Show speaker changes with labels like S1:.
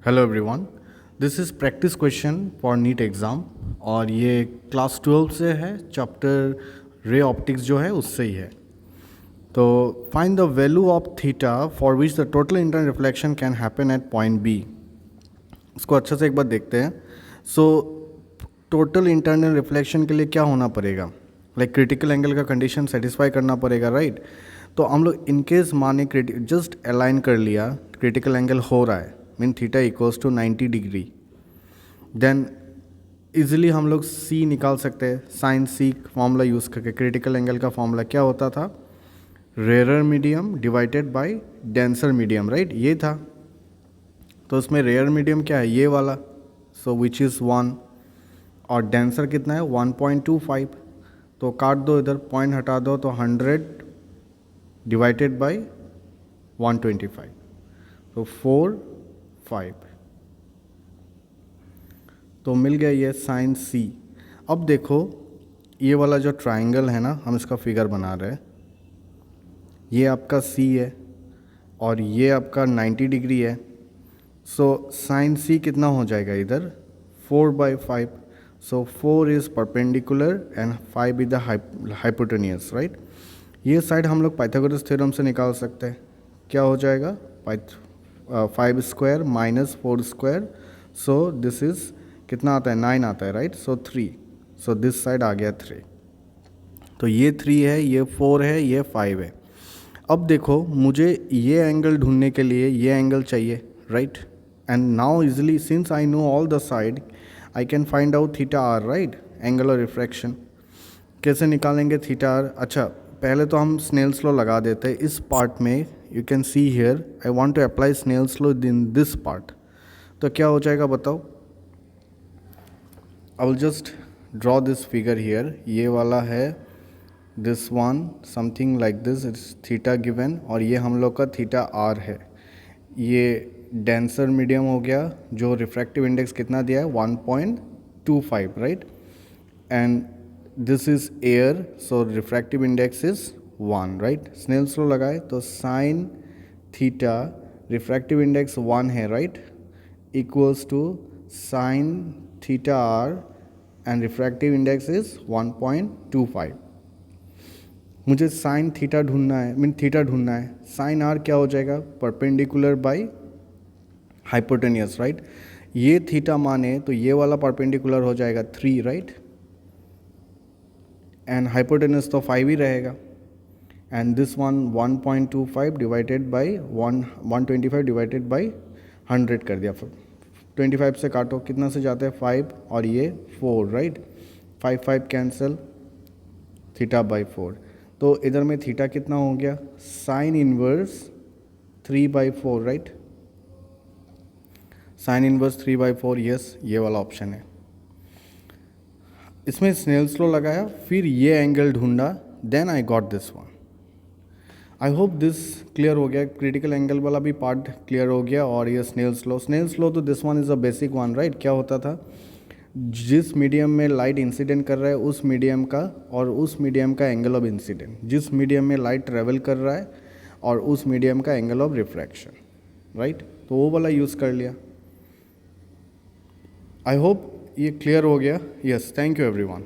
S1: Hello everyone, this is practice question for NEET exam और ये class 12 से है, चैप्टर रे ऑप्टिक्स जो है उससे ही है। तो find the value of theta for which the total internal reflection can happen at point B. इसको अच्छे से एक बार देखते हैं। सो टोटल इंटरनल रिफ्लेक्शन के लिए क्या होना पड़ेगा, लाइक क्रिटिकल एंगल का कंडीशन सेटिस्फाई करना पड़ेगा, राइट। तो हम लोग इनकेस माने जस्ट अलाइन कर लिया, क्रिटिकल एंगल हो रहा है, mean theta equals to 90 degree, then easily हम लोग सी निकाल सकते हैं साइन सी फॉर्मूला यूज़ करके। क्रिटिकल एंगल का फॉर्मूला क्या होता था, rare medium divided by denser medium, right, ये था। तो उसमें रेयर मीडियम क्या है, ये वाला, सो विच इज़ 1, और डेंसर कितना है 1.25। तो काट दो, इधर पॉइंट हटा दो, तो 100 डिवाइडेड बाय 125, तो 4 5, तो मिल गया ये साइन सी। अब देखो ये वाला जो ट्रायंगल है ना, हम इसका फिगर बना रहे हैं, ये आपका सी है और ये आपका 90 डिग्री है। सो साइन सी कितना हो जाएगा इधर 4/5। सो 4 is perpendicular and 5 is the hypotenuse, right. ये साइड हम लोग पाइथागोरस थ्योरम से निकाल सकते हैं। क्या हो जाएगा 5 square minus 4 square, so this is कितना आता है 9 आता है, right. So 3, so this side आ गया 3। तो ये 3 है, ये 4 है, ये 5 है। अब देखो मुझे ये एंगल ढूंढने के लिए ये एंगल चाहिए, right. And now easily since I know all the side I can find out theta R, right, angle of refraction. कैसे निकालेंगे थीटा आर? अच्छा, पहले तो हम स्नेल्स लॉ लगा देते हैं इस पार्ट में। You can see here I want to apply Snell's law in this part. तो क्या हो जाएगा बताओ? I will just draw this figure here. ये वाला है this one, something like this, it's theta given, और ये हम लोग का थीटा आर है। ये डेंसर मीडियम हो गया, जो रिफ्रैक्टिव इंडेक्स कितना दिया है 1.25, right. And this is air, so refractive index is 1, right. Snell's law लगाए तो साइन थीटा, रिफ्रैक्टिव इंडेक्स 1 है, right, equals to sine theta R and refractive index is 1.25। मुझे साइन थीटा ढूंढना है, मीन थीटा ढूंढना है। साइन आर क्या हो जाएगा, परपेंडिकुलर बाय हाइपोटेनियस, राइट। ये थीटा माने तो ये वाला परपेंडिकुलर हो जाएगा 3, राइट, एंड हाइपोटेनियस तो 5 ही रहेगा। And this one 1.25 divided by 125 divided by 100 कर दिया। 25 से काटो, कितना से जाते हैं 5, और ये 4, राइट। 5 cancel, theta by 4। तो इधर में थीटा कितना हो गया, sine inverse 3/4, right. Sine inverse 3/4, yes, ये वाला ऑप्शन है। इसमें स्नेल्स लॉ लगाया, फिर ये एंगल ढूंढा, then I got this one. I hope this clear हो गया। क्रिटिकल एंगल वाला भी पार्ट क्लियर हो गया, और ये स्नेल्स लॉ तो this one is a basic one, right. क्या होता था, जिस मीडियम में लाइट इंसिडेंट कर रहा है उस मीडियम का, और उस मीडियम का एंगल ऑफ इंसिडेंट, जिस मीडियम में लाइट ट्रेवल कर रहा है और उस मीडियम का एंगल ऑफ रिफ्रैक्शन, राइट। तो वो वाला यूज़ कर लिया। आई होप ये क्लियर हो गया। Yes, thank you everyone.